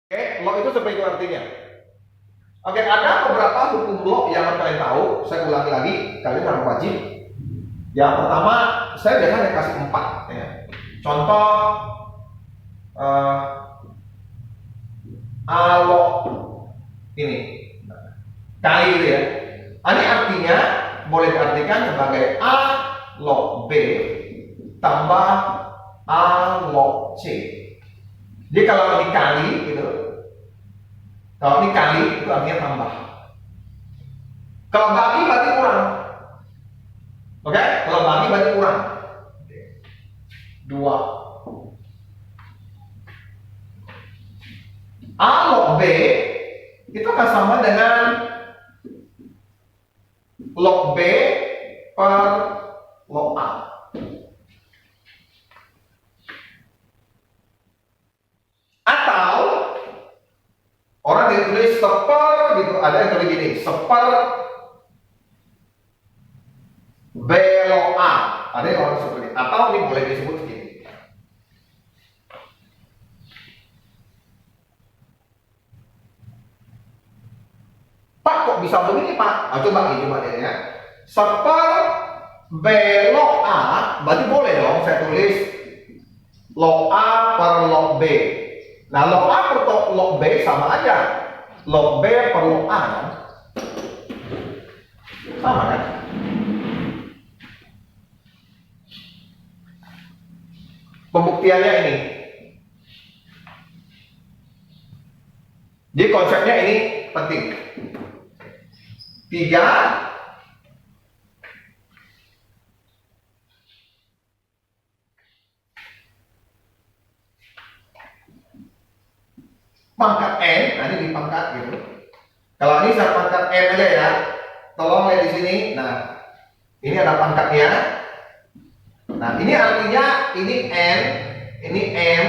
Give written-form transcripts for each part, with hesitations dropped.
Oke, law itu seperti itu artinya. Oke, ada beberapa hukum law yang kalian tahu. Saya ulangi lagi, kalian harus wajib. Yang pertama, saya biasanya kasih 4 ya. Contoh law ini kali itu ya. Ini artinya boleh diartikan sebagai A log B tambah A log C. Jadi kalau ini kali gitu, kalau ini kali itu artinya tambah. Kalau bagi berarti kurang. Oke, kalau bagi berarti kurang. 2 A log B itu akan sama dengan log B per log A. Atau orang yang tulis seper gitu, ada yang tulis gini, seper B log A. Ada yang orang seperti ini. Atau ini boleh disebut begini. Pak, kok bisa begini Pak? Nah, coba ya. Seper B log A, berarti boleh dong saya tulis log A per log B. Nah, log A per log B sama aja. Log B per log A kan? Sama kan? Pembuktiannya ini. Jadi konsepnya ini penting. 3 pangkat N, nah ini di pangkat gitu. Kalau ini saya pangkat N aja ya. Tolong lihat di sini. Nah, ini ada pangkatnya. Nah, ini artinya ini N, ini M,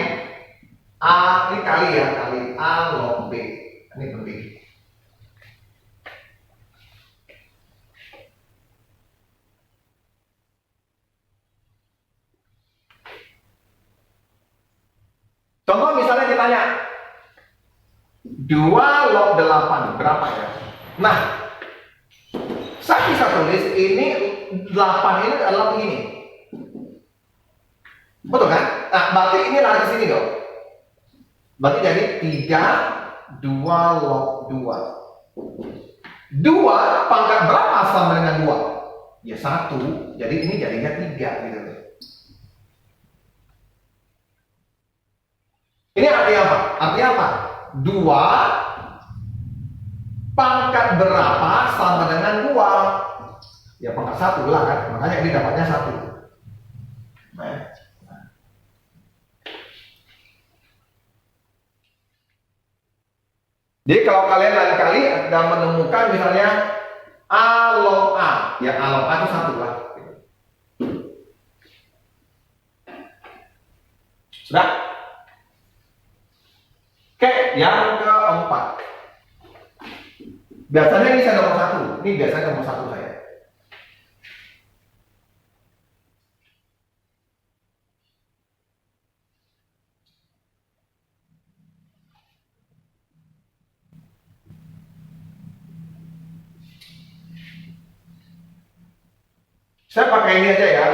A, ini kali ya, kali A log B. Ini penting. Contoh misalnya ditanya 2 log 8 berapa ya? Nah, saya bisa tulis ini 8 ini adalah begini. Betul kan? Nah, berarti ini lari ke sini dong. Berarti jadi 3 2 log 2. 2 pangkat berapa sama dengan 2? Ya 1. Jadi ini jadinya 3 gitu. Ini artinya apa? Artinya apa? 2 pangkat berapa sama dengan 2? Ya pangkat 1 lah kan. Makanya ini dapatnya 1. Nah. Jadi kalau kalian lain kali akan menemukan misalnya A log A, ya A log A itu 1 lah. Sudah? Oke, yang keempat. Biasanya ini saya nomor 1. Ini biasanya nomor 1 saya. Saya pakai ini aja ya.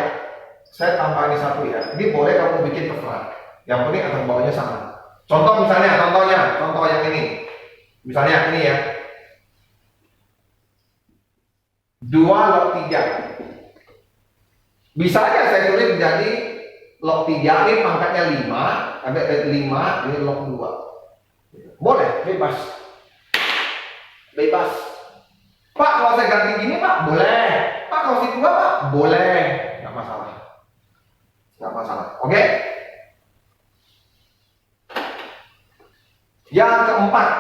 Saya tambah ini 1 ya. Ini boleh kamu bikin terserah. Yang penting atas bawahnya sama. Contoh misalnya, contoh yang ini. Misalnya ini ya. 2 log 3. Bisa aja saya tulis menjadi log 3, ini pangkatnya 5, sampai 5, ini log 2. Boleh, bebas. Bebas. Pak, kalau saya ganti gini Pak, boleh. Pak, kalau si 2 Pak, boleh. Nggak masalah. Nggak masalah. Oke? Yang keempat.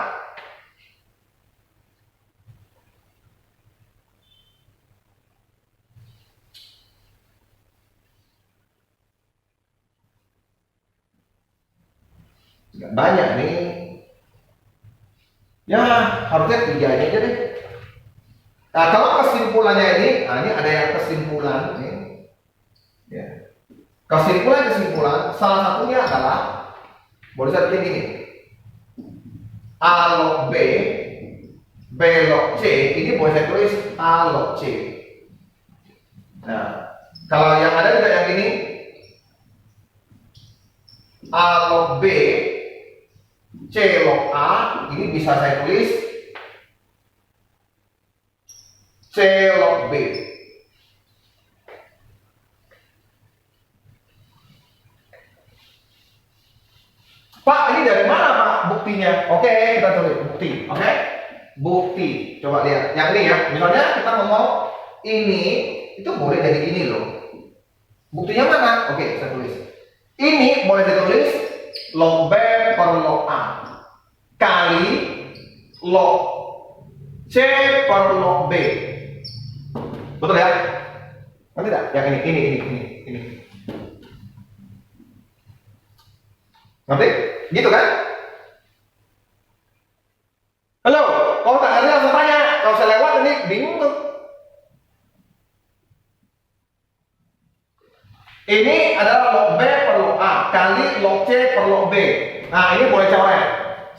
Nggak banyak nih. Ya, harusnya 3 aja deh. Nah, kalau kesimpulannya ini, nah ini ada yang kesimpulan ini. Ya. Kesimpulan salah satunya adalah boleh saya bikin gini. A log B log C, ini boleh saya tulis A log C. Nah, kalau yang ada juga yang ini A log B C log A, ini bisa saya tulis C log B. Pak, ini dari mana Pak buktinya? Oke, kita tulis bukti. Oke, bukti. Coba lihat yang ini ya. Misalnya kita ngomong ini itu boleh jadi ini loh. Buktinya mana? Oke, saya tulis. Ini boleh ditulis log B per log A kali log C per log B. Betul ya? Ngerti tidak? Yang ini. Ngerti? Gitu kan? Halo, kalau tak ngerti langsung tanya. Kalau saya lewat ini bingung tuh. Ini adalah log B per log A kali log C per log B. Nah, ini boleh coret.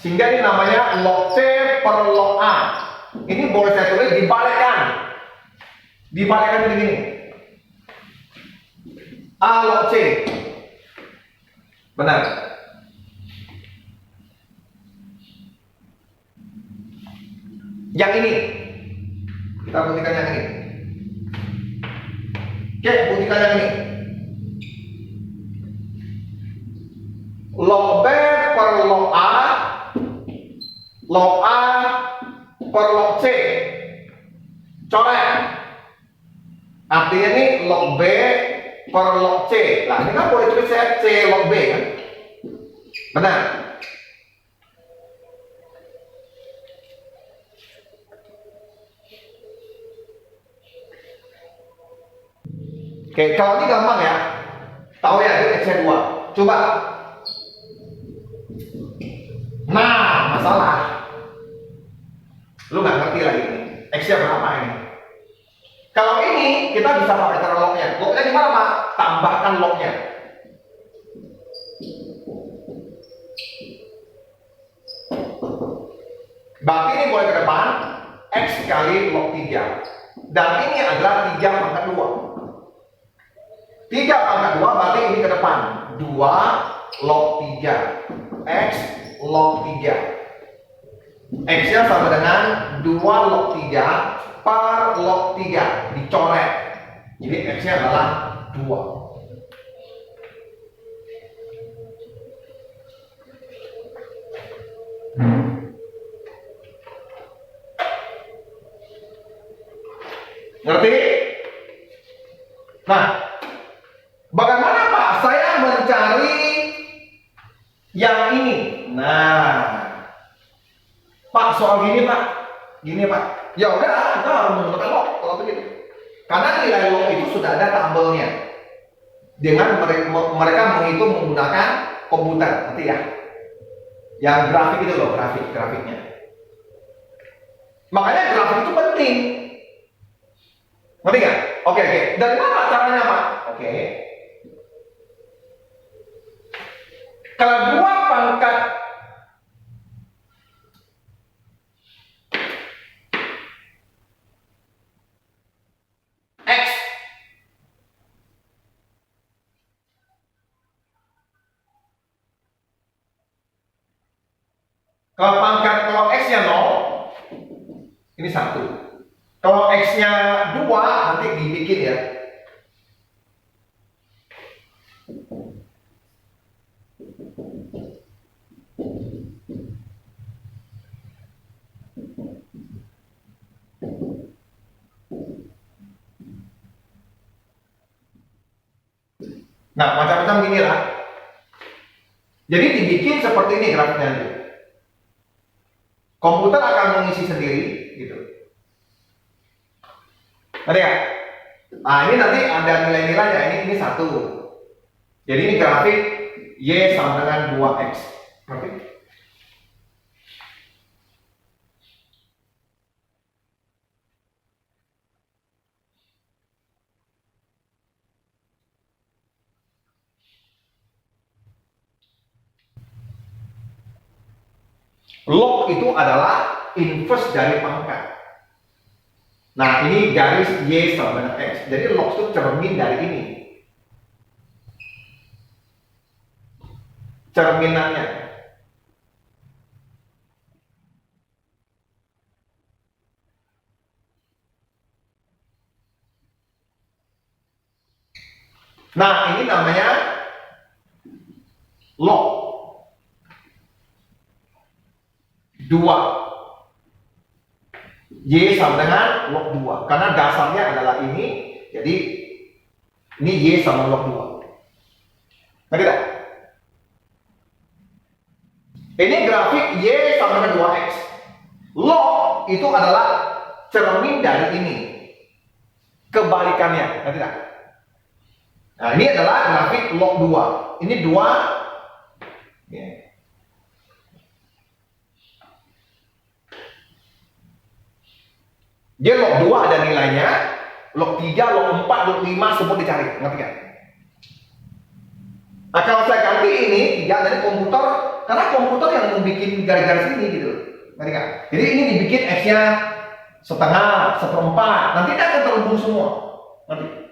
Sehingga ini namanya log C per log A. Ini boleh saya tulis dibalikkan. Dibalikkan begini. A log C. Benar. Yang ini. Kita buktikan yang ini. Oke, buktikan yang ini. Log B per log A per log C. Coret. Artinya ini log B per log C. Nah, ini kan boleh tulis C log B kan? Benar. Oke, kalau ini gampang ya. Tahu ya, itu X-nya 2. Coba. Nah, masalah. Lu nggak ngerti lagi ini. X-nya berapa ini? Kalau ini, kita bisa pakai cara lognya. Lognya gimana, Pak? Tambahkan lognya. Berarti ini boleh ke depan X kali log 3. Dan ini adalah 3 pangkat 2. 3 pangkat 2 berarti ini ke depan 2 log 3 X log 3. X nya sama dengan 2 log 3 per log 3 dicoret. Jadi X nya adalah 2. Ngerti? Nah, bagaimana Pak saya mencari yang ini? Nah, Pak soal gini Pak, ya udah kita harus menggunakan log kalau begitu. Karena nilai log itu sudah ada tabelnya. Dengan mereka menghitung menggunakan komputer, ngerti ya? Yang grafik itu loh, grafiknya. Makanya grafik itu penting. Ngerti nggak? Oke. Dari mana caranya Pak? Oke. Kalau 2 pangkat X kalau X nya 0, ini 1. Kalau X nya 2, nanti dibikin ya. Nah, macam-macam gini lah. Jadi dibikin seperti ini grafiknya nanti. Komputer akan mengisi sendiri, gitu. Ada ya? Nah, ini nanti ada nilai-nilainya. Ini 1. Jadi ini grafik Y sama dengan 2X. Oke? Log itu adalah inverse dari pangkat. Nah, ini garis Y sama dengan X. Jadi log itu cermin dari ini. Cerminannya. Nah, ini namanya log 2. Y sama dengan log 2. Karena dasarnya adalah ini, jadi ini Y sama log 2. Ngerti tak? Ini grafik Y sama dengan 2X. Log itu adalah cermin dari ini. Kebalikannya, ngerti tak? Nah, ini adalah grafik log 2. Ini 2. Ya. Dia log 2 ada nilainya, log 3, log 4, log 5 semua dicari, ngerti kan? Nah, kalau saya ganti ini 3 dari komputer, karena komputer yang membuat garis-garis ini gitu, ngerti kan? Jadi ini dibikin X-nya setengah, seperempat, nanti dia akan terhubung semua, ngerti?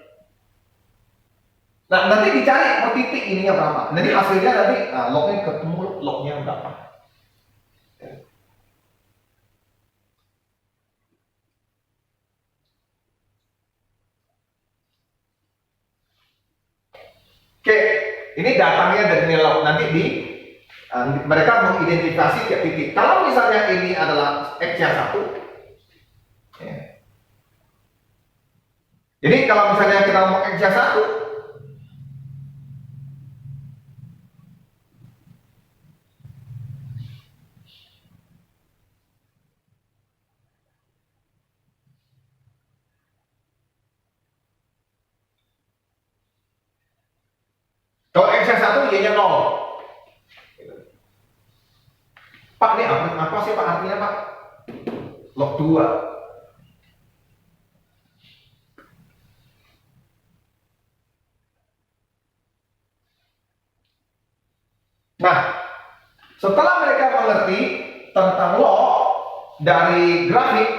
Nah, nanti dicari per titik ininya berapa. Nanti hasilnya nanti lognya ketemu lognya berapa. Oke, ini datangnya dari nilai log. Nanti mereka mengidentifikasi tiap titik. Kalau misalnya ini adalah X-nya 1, ya. Jadi kalau misalnya kita mau X-nya 1, kalau X-nya 1, Y-nya 0. Pak, ini apa sih Pak artinya Pak? Log 2. Nah, setelah mereka mengerti tentang log dari grafik,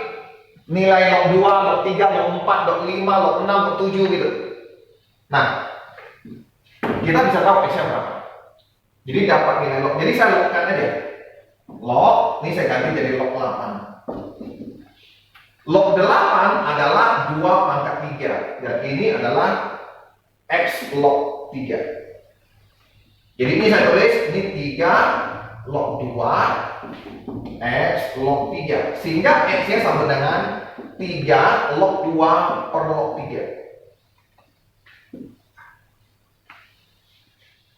nilai log 2, log 3, log 4, log 5, log 6, log 7 gitu. Nah, kita bisa tahu X-nya berapa. Jadi dapat nilai log. Jadi saya logkan aja. Log, ini saya ganti jadi log 8. Log 8 adalah 2 pangkat 3. Dan ini adalah X log 3. Jadi ini saya tulis, ini 3 log 2 X log 3. Sehingga X-nya sama dengan 3 log 2 per log 3.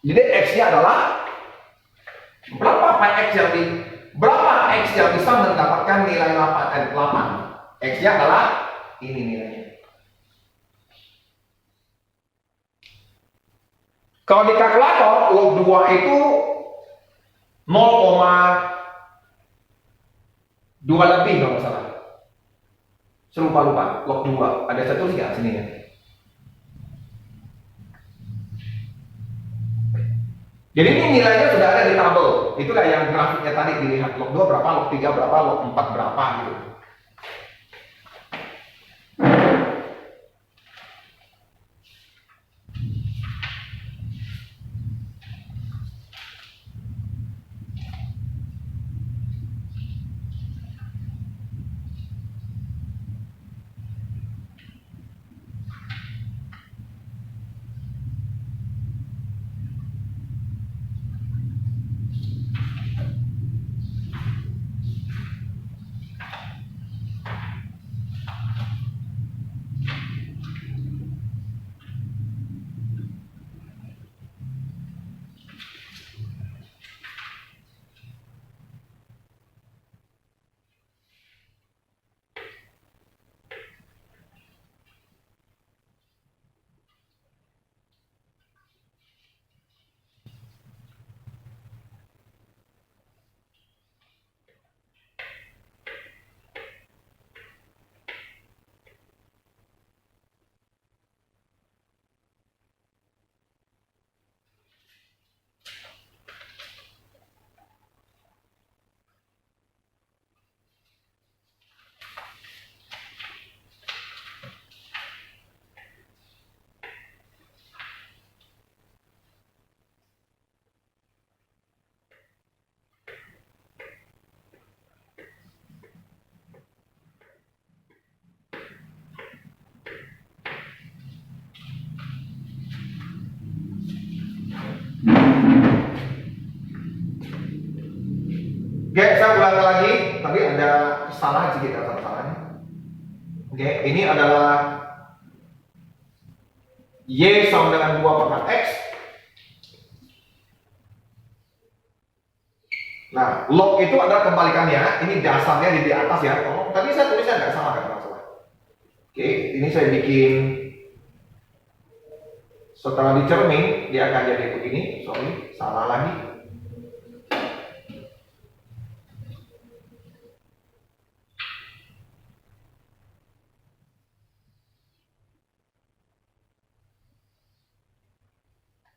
Jadi X-nya adalah berapa X yang bisa mendapatkan nilai 8. X-nya adalah ini nilainya. Kalau di kalkulator log 2 itu 0,2 lebih kalau nggak salah. Lupa log 2. Ada satu nggak sini ya? Jadi ini nilainya sudah ada di tabel. Itulah yang grafiknya tadi dilihat. Log 2 berapa, log 3 berapa, log 4 berapa gitu. Oke, saya ulang lagi. Tadi ada kesalahan sedikit kesalahan. Oke, ini adalah Y sama dengan 2 pangkat X. Nah, log itu adalah kembalikannya. Ini dasarnya di atas ya. Oh, tadi saya tulisnya nggak salah, nggak salah. Oke, ini saya bikin setelah dicermin dia akan jadi begini. Sorry, salah lagi.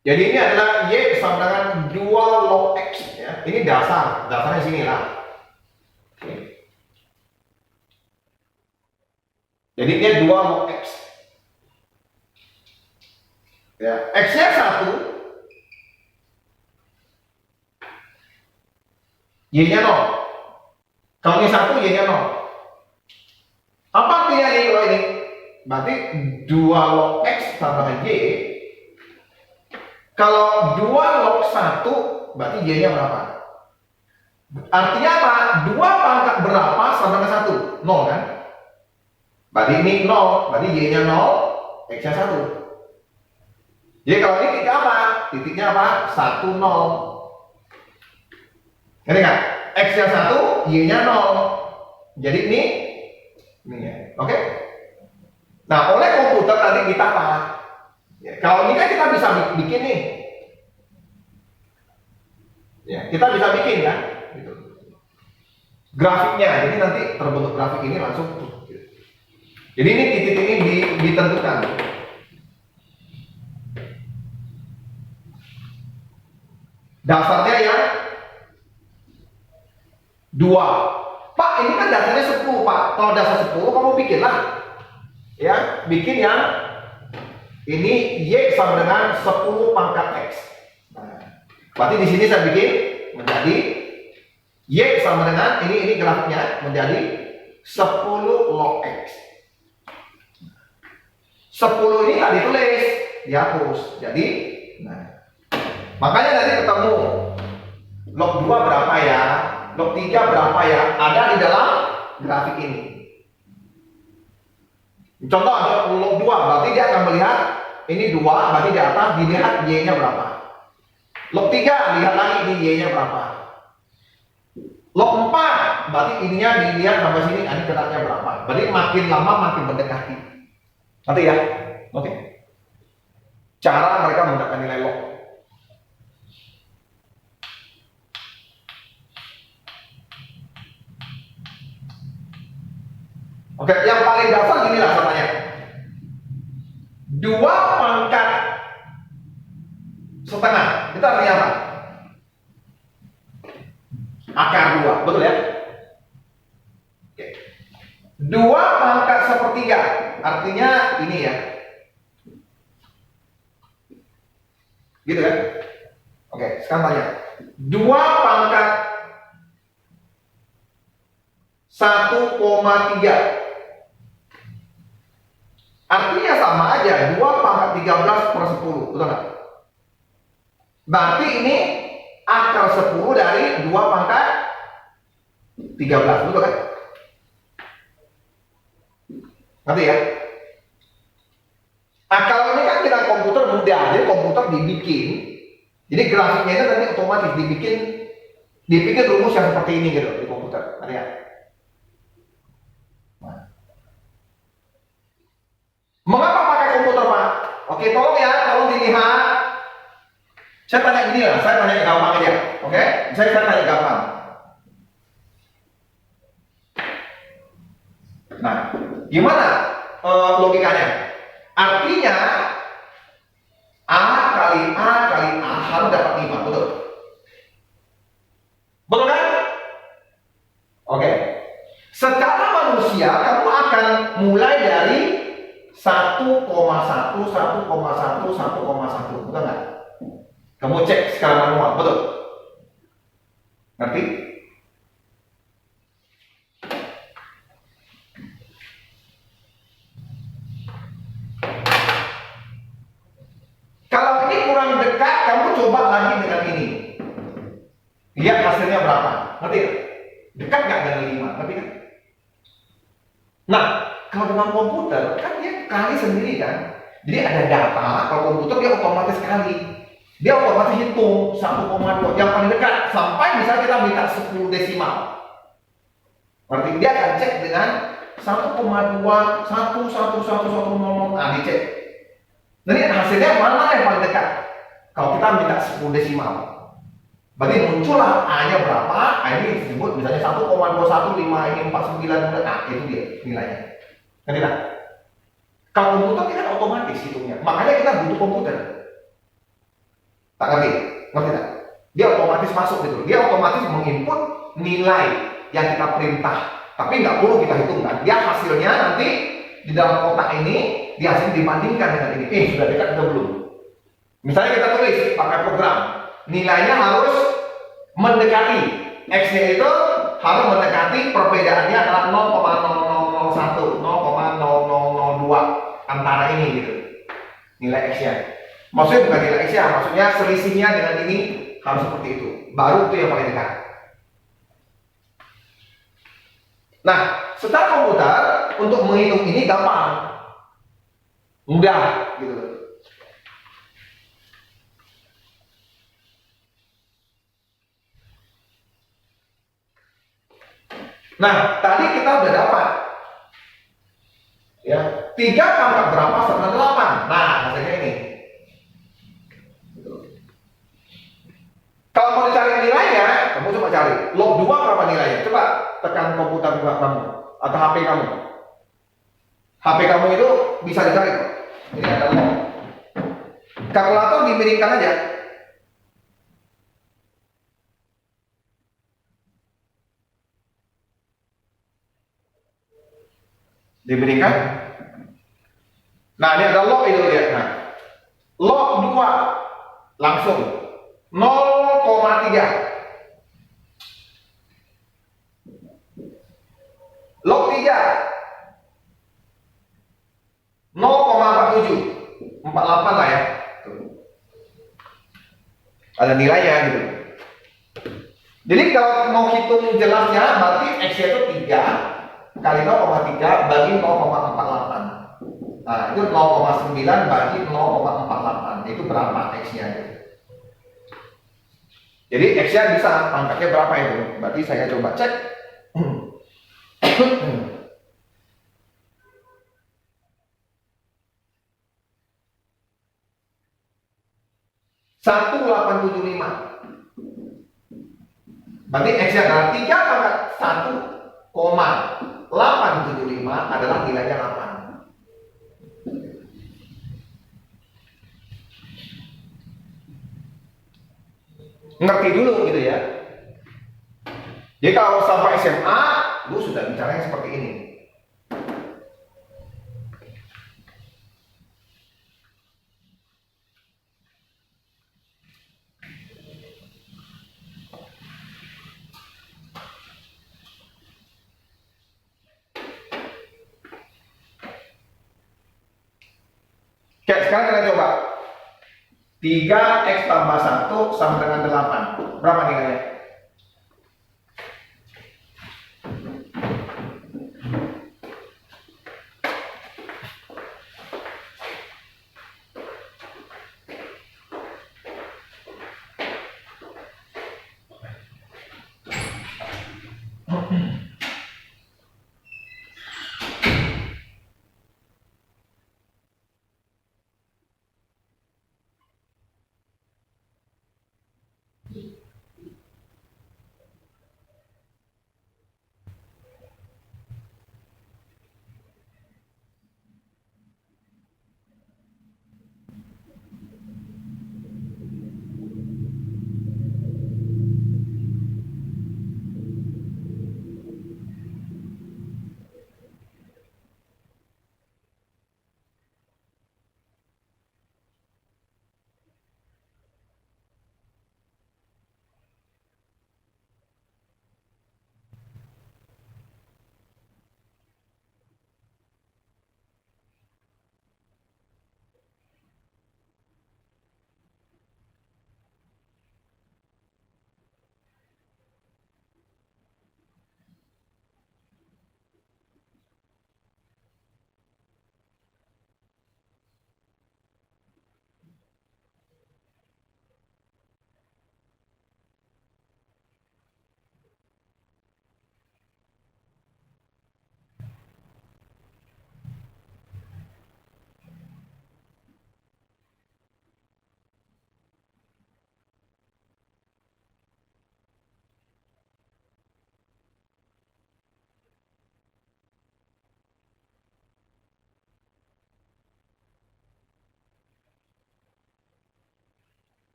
Jadi ini adalah Y sama dengan 2 log X ya. Ini dasarnya sini lah. Oke. Jadi dia 2 log X. Ya, X-nya 1, Y-nya 0. Kalau ini 1, Y-nya 0. Apa artinya ini kalau ini? Berarti 2 log X sama dengan Y. Kalau 2 log 1, berarti Y-nya berapa? Artinya apa? 2 pangkat berapa sama dengan 1? 0 kan? Berarti ini 0, berarti Y-nya 0, X-nya 1. Jadi kalau ini titik apa? Titiknya apa? 1, 0. Ngerti nggak? X-nya 1, Y-nya 0. Jadi ini ya. Oke? Nah, oleh komputer tadi kita apa? Ya, kalau ini kan kita bisa bikin nih. Ya, kita bisa bikin kan? Gitu. Grafiknya, jadi nanti terbentuk grafik ini langsung. Jadi ini titik ini ditentukan. Dasarnya yang 2. Pak, ini kan dasarnya 10, Pak. Kalau dasar 10 kamu bikinlah. Ya, bikin yang ini Y sama dengan 10 pangkat X. Nah, berarti di sini saya bikin menjadi Y sama dengan ini grafiknya menjadi 10 log X. 10 ini nggak ditulis, dihapus. Jadi, nah, makanya nanti ketemu log 2 berapa ya, log 3 berapa ya, ada di dalam grafik ini. Contoh log 2, berarti dia akan melihat ini 2, berarti di atas dilihat Y-nya berapa. Log 3, lihat lagi ini Y-nya berapa. Log 4, berarti ininya dilihat sampai sini, ini kenanya berapa. Berarti makin lama makin mendekati. Nanti ya, oke. Cara mereka mendapatkan nilai log. Oke, yang paling dasar gini lah caranya. 2 pangkat setengah, itu artinya apa? Akar 2, betul ya? Oke. 2 pangkat sepertiga, artinya ini ya. Gitu kan? Oke, sekarang tanya. 2 pangkat 1,3. Artinya sama aja, 2 pangkat 13 per 10, betul nggak? Berarti ini akar 10 dari 2 pangkat 13, betul kan? Ngerti ya? Nah, kalau ini kan kita komputer mudah, jadi komputer dibikin, jadi grafiknya itu nanti otomatis dibikin rumus yang seperti ini gitu di komputer, ngerti ya? Mengapa pakai komputer, Pak? Oke, tolong ya, tolong dilihat. Saya tanya gini lah, saya tanya gampang aja. Oke? Saya tanya gampang. Nah, gimana logikanya? Artinya A kali A kali A harus dapat 5, betul? Betul kan? Oke. Secara manusia, kamu akan mulai dari 1,1, 1,1, 1,1, betul nggak? Kamu cek skala manual, betul? Ngerti? Kalau ini kurang dekat, kamu coba lagi dengan ini. Lihat hasilnya berapa, ngerti? Dekat nggak dengan 5? Tapi kan. Nah, kalau dengan komputer kan dia kali sendiri kan. Jadi ada data, kalau komputer dia otomatis kali. Dia otomatis hitung 1,2 yang paling dekat sampai misalnya kita minta 10 desimal. Berarti dia akan cek dengan 1,2 1111100. Nah, dicek. Jadi hasilnya mana yang paling dekat? Kalau kita minta 10 desimal. Berarti muncullah A-nya berapa? A ini disebut misalnya 1,215 ini 49. Nah, itu dia nilainya. Kan tidak? Kalau komputer kita kan otomatis hitungnya. Makanya kita butuh komputer. Tak ngerti? Ngerti tak? Dia otomatis masuk gitu. Dia otomatis menginput nilai yang kita perintah. Tapi nggak perlu kita hitungkan. Dia hasilnya nanti di dalam kotak ini, dia hasil dibandingkan dengan ini. Sudah dekat atau belum? Misalnya kita tulis pakai program. Nilainya harus mendekati. X-nya itu harus mendekati perbedaannya adalah 0,0001, 0,0002 antara ini gitu. Nilai X-nya. Maksudnya bukan nilai X-nya, maksudnya selisihnya dengan ini harus seperti itu. Baru itu yang paling dekat. Nah, secara komputer untuk menghitung ini gampang. Mudah gitu. Nah, tadi kita udah dapat ya 3 pangkat berapa sama 8. Nah, hasilnya ini. Kalau mau dicari nilainya, kamu coba cari log 2 berapa nilainya. Coba tekan komputer juga kamu atau HP kamu. HP kamu itu bisa dicari kok. Ini ada log. Kalkulator dimiringkan aja. Diberikan. Nah, ini ada log itu lihat. Nah, log 2 langsung 0,3. Log 3 0,47. 48 lah ya. Ada nilainya gitu. Jadi kalau mau hitung jelasnya berarti X-nya itu 3 kali 0,3 bagi 0,48. Nah, itu 0,9 bagi 0,48. Itu berapa X-nya? Jadi X-nya bisa pangkatnya berapa itu? Berarti saya coba cek. Satu 875. Berarti X-nya adalah 3 pangkat 1,875 adalah nilainya 8. Ngerti dulu gitu ya. Jadi kalau sampai SMA, lu sudah bicaranya seperti ini. Oke, sekarang kita coba. 3X tambah 1 sama dengan 8. Berapa nilainya?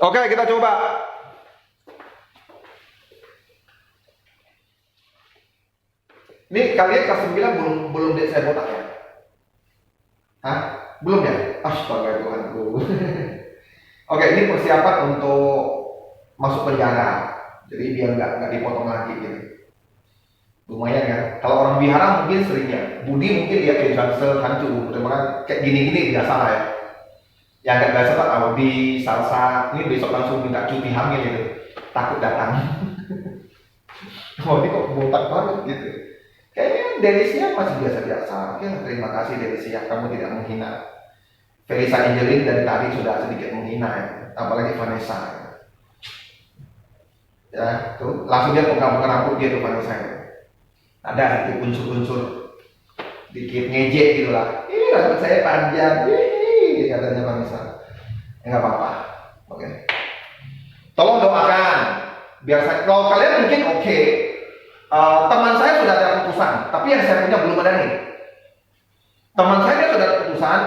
Oke, kita coba. Ini kalian kelas 9 belum saya botak ya? Hah? Belum ya? Astaga Tuhanku. Oke, ini persiapan untuk masuk penjara. Jadi biar nggak dipotong lagi gitu. Lumayan kan? Kalau orang wihara mungkin seringnya. Budi mungkin dia kayak Johnson, hancur. Terima kayak gini-gini biasa lah ya. Yang nggak biasa tak Audi, Salsa. Ini besok langsung minta cuti hamil gitu. Takut datang. Oh ini kok botak banget gitu. Kayaknya Delisia masih biasa-biasa. Oke, terima kasih Delisia, kamu tidak menghina. Felisa Angelin dari tadi sudah sedikit menghina ya. Apalagi Vanessa. Ya, tuh langsung dia pegang rambut dia tuh Vanessa. Ada itu unsur-unsur dikit ngejek gitu lah. Ini rambut saya panjang. Hihihi, katanya Vanessa. Enggak apa-apa. Oke. Tolong doakan. Biar saya, kalau kalian mungkin oke. Teman saya sudah ada keputusan, tapi yang saya punya belum ada nih. Teman saya sudah ada keputusan,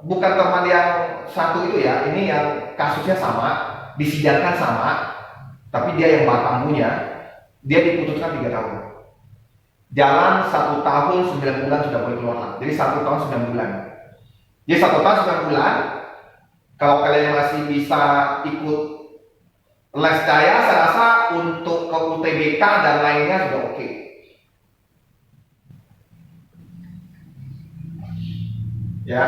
bukan teman yang satu itu ya, ini yang kasusnya sama, disidangkan sama, tapi dia yang batang punya, dia diputuskan 3 tahun. Jalan 1 tahun 9 bulan sudah boleh keluar lah. Jadi 1 tahun 9 bulan. Jadi 1 tahun 9 bulan, kalau kalian masih bisa ikut les saya rasa untuk ke UTBK dan lainnya sudah oke. Ya,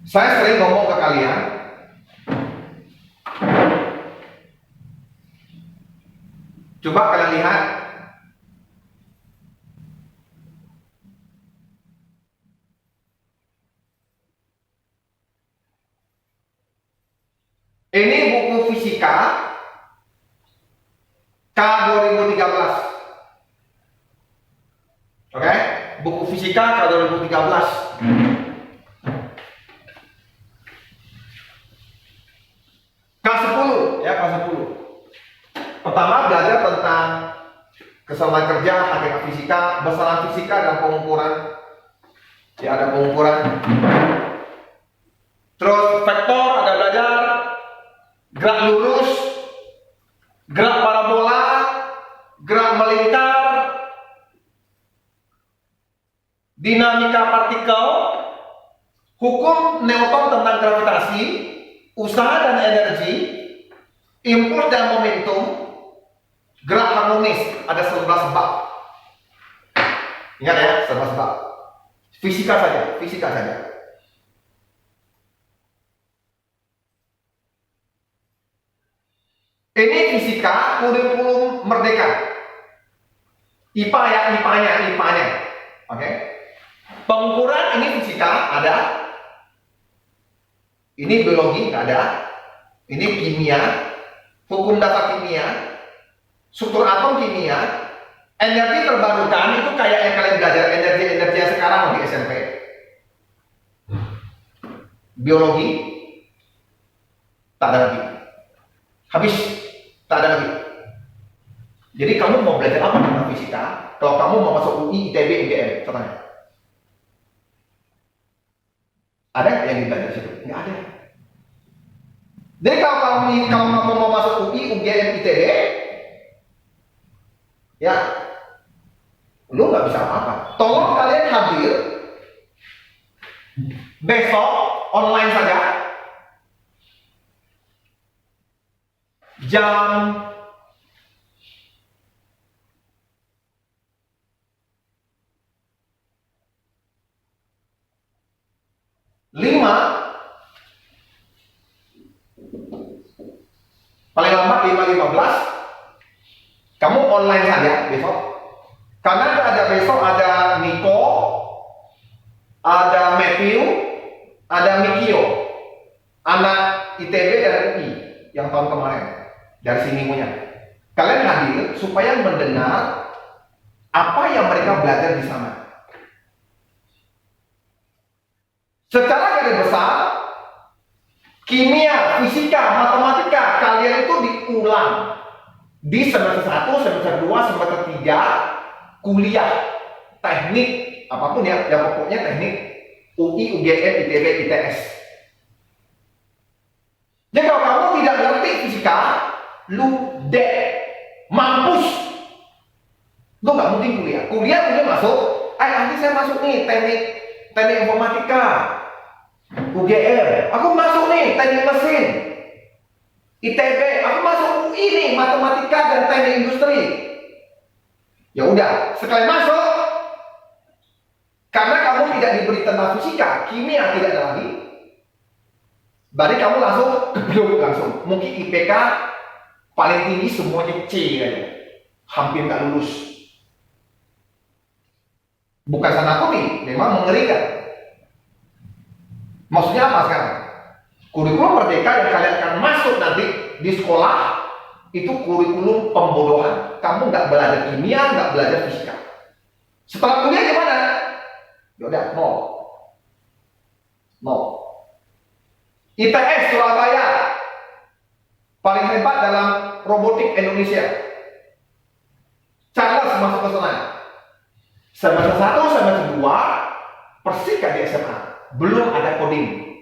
saya sering ngomong ke kalian, coba kalian lihat ini buku fisika K 2013. Oke, buku fisika K 2013. K10 ya, K10. Pertama belajar tentang kesamaan kerja, hakikat fisika, besaran fisika dan pengukuran. Ya, ada pengukuran. Terus vektor ada belajar gerak lurus, gerak parabola, gerak melingkar, dinamika partikel, hukum Newton tentang gravitasi, usaha dan energi, impuls dan momentum, gerak harmonis, ada 11 bab. Ingat ya, 11 bab. Fisika saja, fisika saja. Ini fisika kurikulum merdeka. IPA ya, IPA-nya. Oke. Pengukuran ini fisika ada. Ini biologi ada. Ini kimia, hukum dasar kimia, struktur atom kimia, energi terbarukan itu kayak yang kalian belajar energi yang sekarang di SMP. Biologi tak ada lagi. Habis, tak ada lagi. Jadi kamu mau belajar apa tentang fisika? Kalau kamu mau masuk UI, ITB, UGM, contohnya. Ada nggak yang dibelajar situ? Nggak ada. Jadi kalau kamu mau masuk UI, UGM, ITB, ya, lu nggak bisa apa-apa. Tolong kalian hadir besok online saja. Jam 5, paling lambat 5.15, kamu online saja besok. Karena besok ada Niko, ada Matthew, ada Mikio, anak ITB dan UI yang tahun kemarin dari sini punya. Kalian hadir supaya mendengar apa yang mereka belajar di sana. Secara garis besar, kimia, fisika, matematika kalian itu diulang di semester 1, semester 2, semester 3 kuliah teknik apapun ya, yang pokoknya teknik UI, UGM, ITB, ITS. Jadi kalau kamu tidak ngerti fisika, lu mampus. Lu nggak mungkin kuliah. Kuliah mungkin masuk. Nanti saya masuk nih teknik informatika, UGM. Aku masuk nih teknik mesin, ITB. Aku masuk UI nih, matematika dan teknik industri. Ya udah, sekali masuk, karena kamu tidak diberi tentang fisika, kimia tidak ada lagi, berarti kamu langsung geblok langsung. Mungkin IPK paling tinggi semuanya C aja, hampir nggak lulus. Bukan sana aku nih, memang mengerikan. Maksudnya apa sekarang? Kurikulum merdeka yang kalian akan masuk nanti di sekolah itu kurikulum pembodohan. Kamu nggak belajar kimia, nggak belajar fisika. Setelah kuliah gimana? Yaudah, nol. ITS Surabaya paling hebat dalam robotik Indonesia. Charles masuk ke sana. Semester 1, semester 2 persis kayak di SMA. Belum ada coding.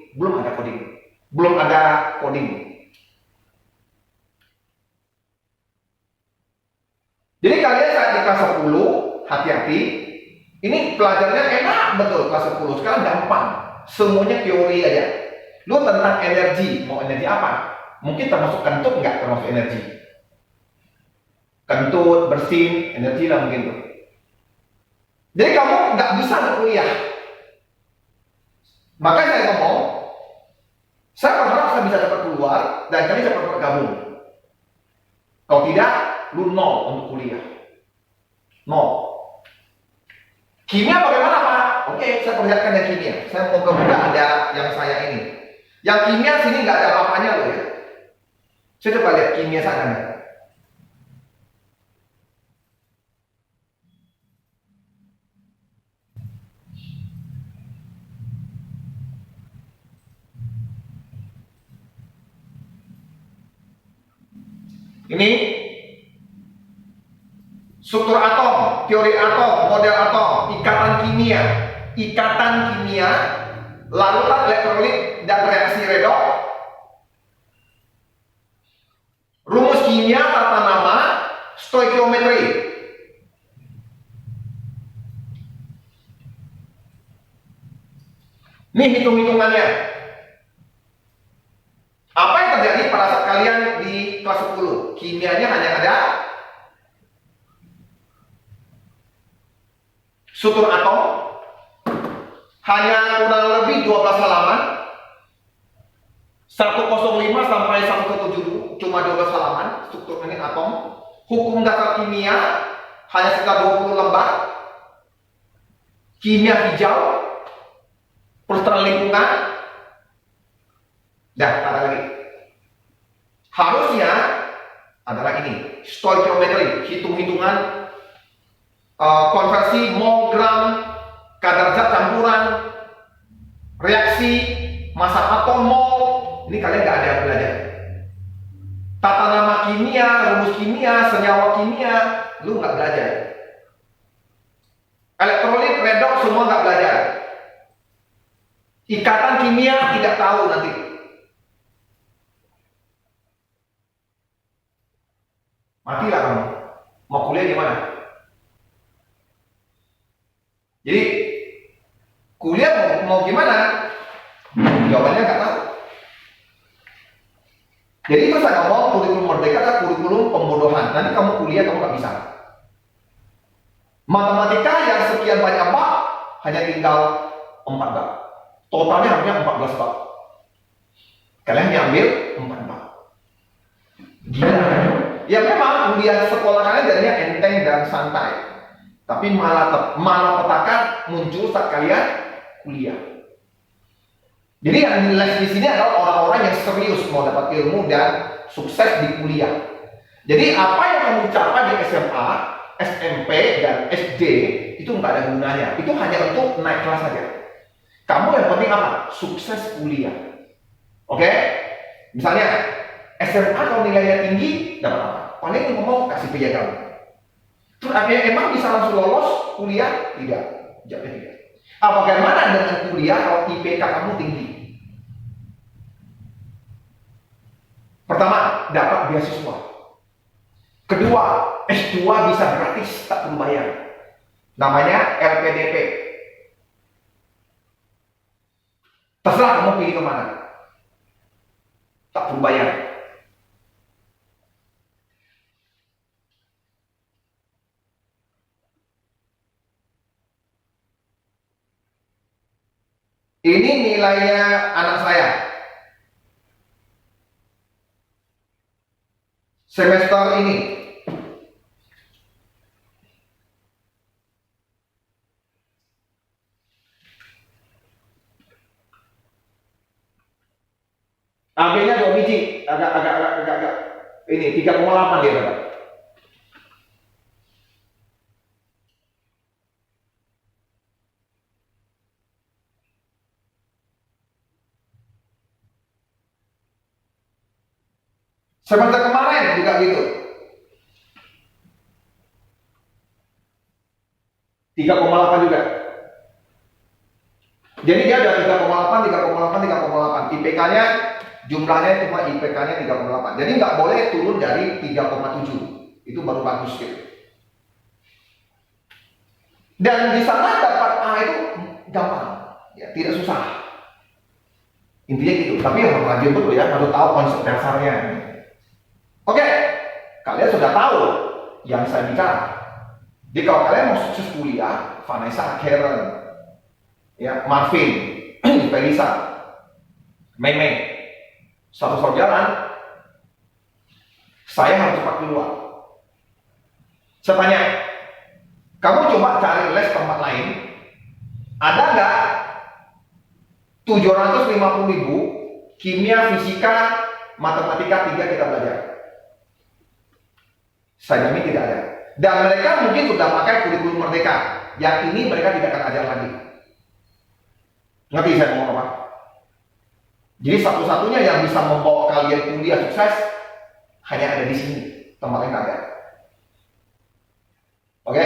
Jadi kalian saat di kelas 10, hati-hati. Ini pelajarannya enak betul kelas 10. Sekarang gampang. Semuanya teori aja. Lu tentang energi, mau energi apa? Mungkin termasuk kentut, nggak termasuk energi. Kentut, bersin, energi lah mungkin tuh. Jadi kamu nggak bisa kuliah. Makanya saya ngomong, saya berharap saya bisa dapat keluar dan kalian dapat bergabung. Kalau tidak, lu nol untuk kuliah. Nol. Kimia bagaimana Pak? Oke, saya perlihatkan yang kimia. Saya moga-moga ada yang saya ini. Yang kimia sini nggak ada apa-apanya loh ya. Saya coba lihat kimia sana. Ini struktur atom, teori atom, model atom, ikatan kimia, larutan elektrolit dan reaksi redoks, rumus kimia, tata nama, stoikiometri. Ini hitung-hitungannya. Apa yang terjadi pada saat kalian di kelas 10? Kimianya hanya ada struktur atom, hanya kurang lebih 12 halaman, 105 sampai 170, cuma 12 halaman struktur ini atom. Hukum dasar kimia hanya sekitar 20 lembar. Kimia hijau, pelestarian lingkungan. Ada lagi. Harusnya adalah ini, stoikiometri, hitung-hitungan konversi mol, gram, kadar zat campuran, reaksi, massa atom, mol. Ini kalian nggak ada belajar. Tata nama kimia, rumus kimia, senyawa kimia, lu nggak belajar. Elektrolit, redoks, semua nggak belajar. Ikatan kimia tidak tahu nanti. Matilah kamu. Mau kuliah gimana? Jadi kuliah mau gimana? Jawabannya nggak tahu. Jadi itu saya ngomong kurikulum merdeka adalah kurikulum pembodohan. Nanti kamu kuliah kamu nggak bisa. Matematika yang sekian banyak bab hanya tinggal 4 bab. Totalnya harusnya 14 bab. Kalian diambil 4 bab. Gila. Ya memang kuliah sekolah kalian jadinya enteng dan santai. Tapi malah petaka muncul saat kalian kuliah. Jadi yang les di sini adalah orang-orang yang serius mau dapat ilmu dan sukses di kuliah. Jadi apa yang kamu capai di SMA, SMP, dan SD itu nggak ada gunanya. Itu hanya untuk naik kelas saja. Kamu yang penting apa? Sukses kuliah. Oke? Misalnya SMA kalau nilainya tinggi dapat apa? Paling ngomong kasih piagam. Terus emang bisa langsung lolos kuliah? Tidak. Jawabnya tidak. Bagaimana dengan kuliah kalau IPK kamu tinggi? Pertama, dapat beasiswa. Kedua, S2 bisa gratis, tak perlu bayar. Namanya LPDP. Terserah kamu pilih kemana. Tak perlu bayar. Ini nilainya anak saya. Semester ini. AB-nya 2 biji, agak ini 3,8 dia dapat. Semester kemarin juga gitu. 3,8 juga. Jadi dia ada 3,8. IPK-nya jumlahnya cuma IPK-nya 3,8. Jadi nggak boleh turun dari 3,7. Itu baru bagus gitu. Dan di sana dapat A itu gampang, ya tidak susah. Intinya gitu. Tapi harus rajin betul ya, harus tahu konsep dasarnya. Oke, kalian sudah tahu yang saya bicara. Jadi kalau kalian mau sukses kuliah, Vanessa, Karen, ya Marvin, Felisa, Mei, satu jalan, saya harus cepat keluar. Saya tanya, kamu coba cari les tempat lain, ada nggak 750.000 kimia, fisika, matematika 3 kita belajar? Saya jamin tidak ada. Dan mereka mungkin sudah pakai kurikulum merdeka. Yang ini mereka tidak akan ajar lagi. Ngerti saya ngomong apa? Jadi satu-satunya yang bisa membawa kalian kuliah sukses hanya ada di sini. Tempat lain nggak ada. Oke?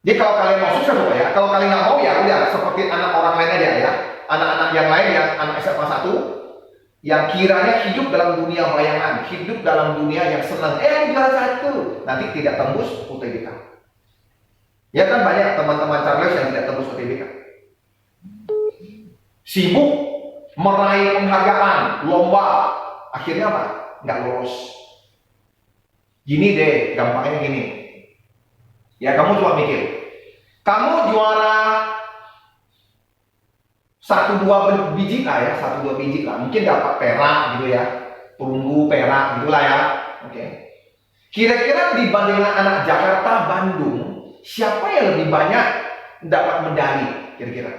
Jadi kalau kalian mau sukses ya, kalau kalian nggak mau ya udah seperti anak orang lain aja ya. Anak-anak yang lain yang anak SMA 1 yang kiranya hidup dalam dunia bayangan, hidup dalam dunia yang senang, juara 1, nanti tidak tembus UTBK. Ya kan banyak teman-teman Charles yang tidak tembus UTBK. Sibuk meraih penghargaan, lomba, akhirnya apa? Nggak lolos. Gini deh, gampangnya gini. Ya kamu coba mikir, kamu juara 1-2 biji lah ya, 1-2 biji lah, mungkin dapat perak gitu ya, perunggu, perak gitulah ya. Oke. Kira-kira dibandingkan anak Jakarta, Bandung, siapa yang lebih banyak dapat medali kira-kira?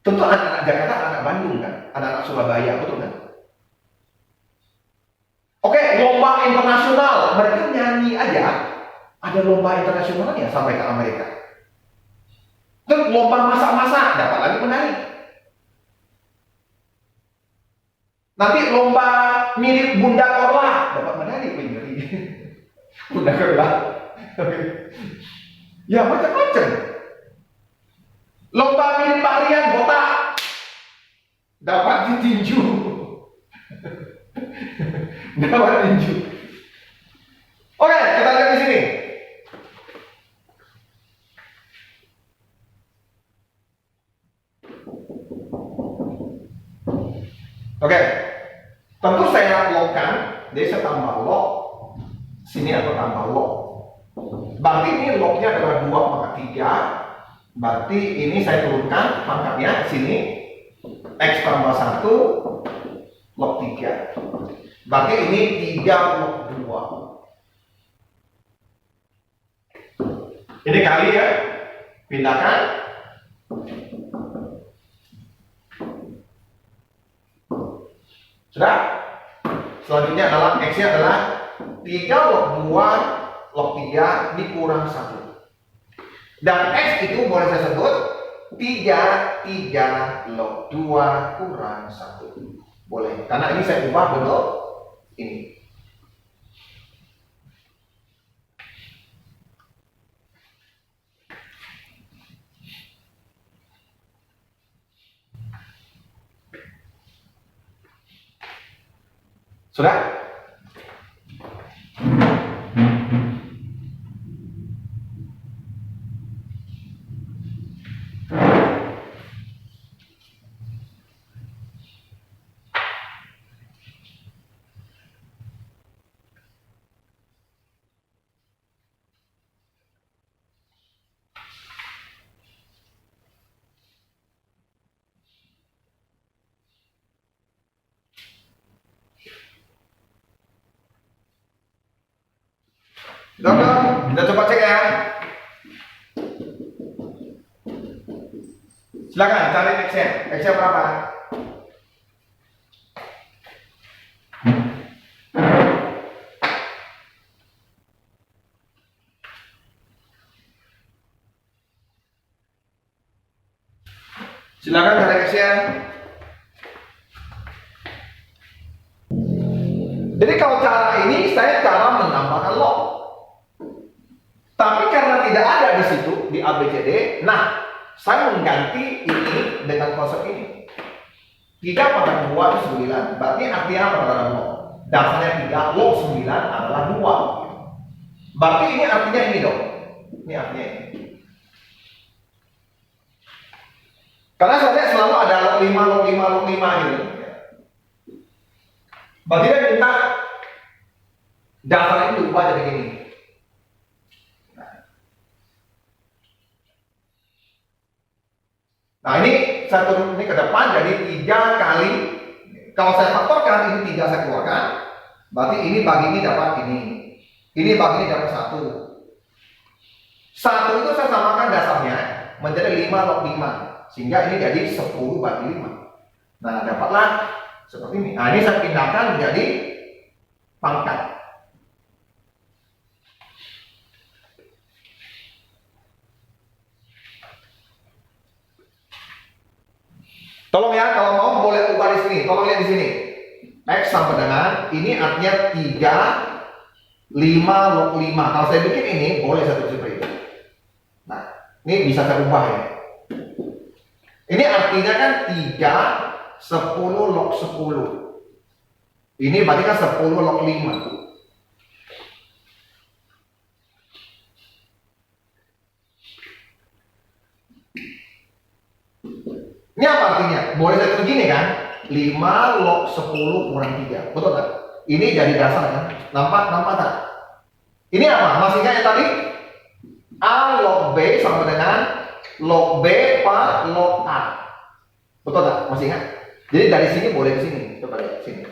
Tentu anak-anak Jakarta, anak Bandung kan, anak-anak Surabaya, betul kan? Oke, lomba internasional, mereka nyanyi aja, ada lomba internasionalnya sampai ke Amerika. Terus lomba masak-masak, dapat lagi medali. Nanti lomba mirip Bunda Korla, dapat medali. Bunda Korla. Ya macam-macam. Lomba mirip Pak Rian botak, dapat ditinju. Dapat tinju. Oke, kita lihat di sini. Oke, tentu saya logkan, jadi saya tambah log sini atau tambah log. Berarti ini lognya adalah 2/3. Berarti ini saya turunkan pangkatnya sini x tambah 1 log 3. Berarti ini 3 log 2. Ini kali ya, pindahkan. Sudah? Selanjutnya adalah X-nya adalah 3 log 2 log 3 dikurang 1. Dan X itu boleh saya sebut 3 log 2 kurang 1. Boleh, karena ini saya ubah bentuk ini. Sudah? Dokter, kita coba cek ya. Silakan cari X-nya. X-nya berapa? Silakan cari X-nya. Jadi kalau cara ini saya cara menambahkan log. Tapi karena tidak ada di situ di ABCD, nah saya mengganti ini dengan konsep ini. 3 pangkat 2 itu 9. Berarti artinya apa kata log? Dasarnya 3, log 9 adalah 2. Berarti ini artinya ini dong. Ini artinya ini. Karena saya lihat selalu ada log 5, log 5, log 5 gitu. Berarti dia minta dasarnya itu diubah jadi gini. Nah ini saya turun ini ke depan jadi 3 kali, kalau saya faktorkan ini 3 saya keluarkan, berarti ini bagi ini dapat ini bagi ini dapat 1. 1 itu saya samakan dasarnya menjadi 5 log 5, sehingga ini jadi 10 bagi 5. Nah dapatlah seperti ini. Nah ini saya pindahkan menjadi pangkat. Tolong ya, kalau mau boleh ubah di sini. Tolong lihat di sini. X sama dengan ini artinya 3 5 log 5. Kalau saya bikin ini boleh satu seperti itu. Nah, ini bisa saya ubah ya. Ini artinya kan 3 10 log 10. Ini berarti kan 10 log 5. Ini apa artinya? Boleh saya tulis gini kan? 5 log 10 kurang 3. Betul kan? Ini jadi dasar kan? Nampak tak? Ini apa? Masih ingat yang tadi? A log B sama dengan log B per log A. Betul tak? Masih ingat? Jadi dari sini boleh ke sini. Coba lihat sini.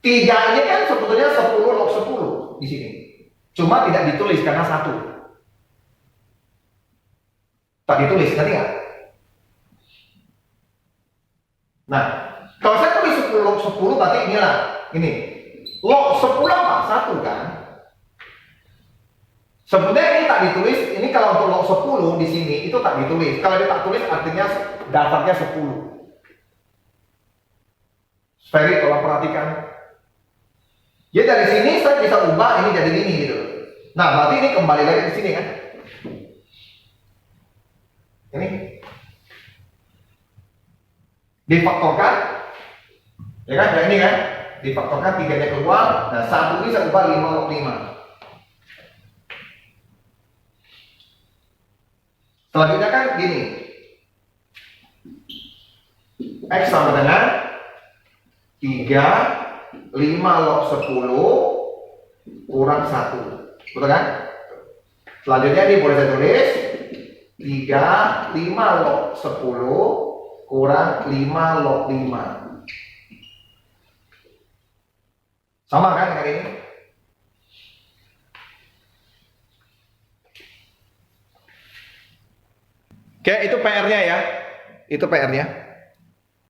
3 ini kan sebetulnya 10 log 10 di sini. Cuma tidak ditulis karena 1. Tak ditulis, nanti nggak? Nah, kalau saya tulis 10 log 10 berarti inilah ini. Log 10 apa? 1 kan? Sebenarnya ini tak ditulis, ini kalau untuk log 10 di sini itu tak ditulis. Kalau dia tak tulis artinya dasarnya 10. Ferry tolong perhatikan. Jadi dari sini saya bisa ubah ini jadi gini gitu. Nah, berarti ini kembali lagi ke sini kan? Ini difaktorkan, ya kan? Kayak ini kan? Difaktorkan 3-nya keluar. Nah, 1 ini saya ubah 5 log 5. Selanjutnya kan gini. X sama dengan 3 5 log 10 kurang 1. Betul kan? Selanjutnya ini boleh saya tulis 3 5 log 10 kurang 5 log 5. Sama kan dengan ini? Oke, itu PR-nya ya. Itu PR-nya.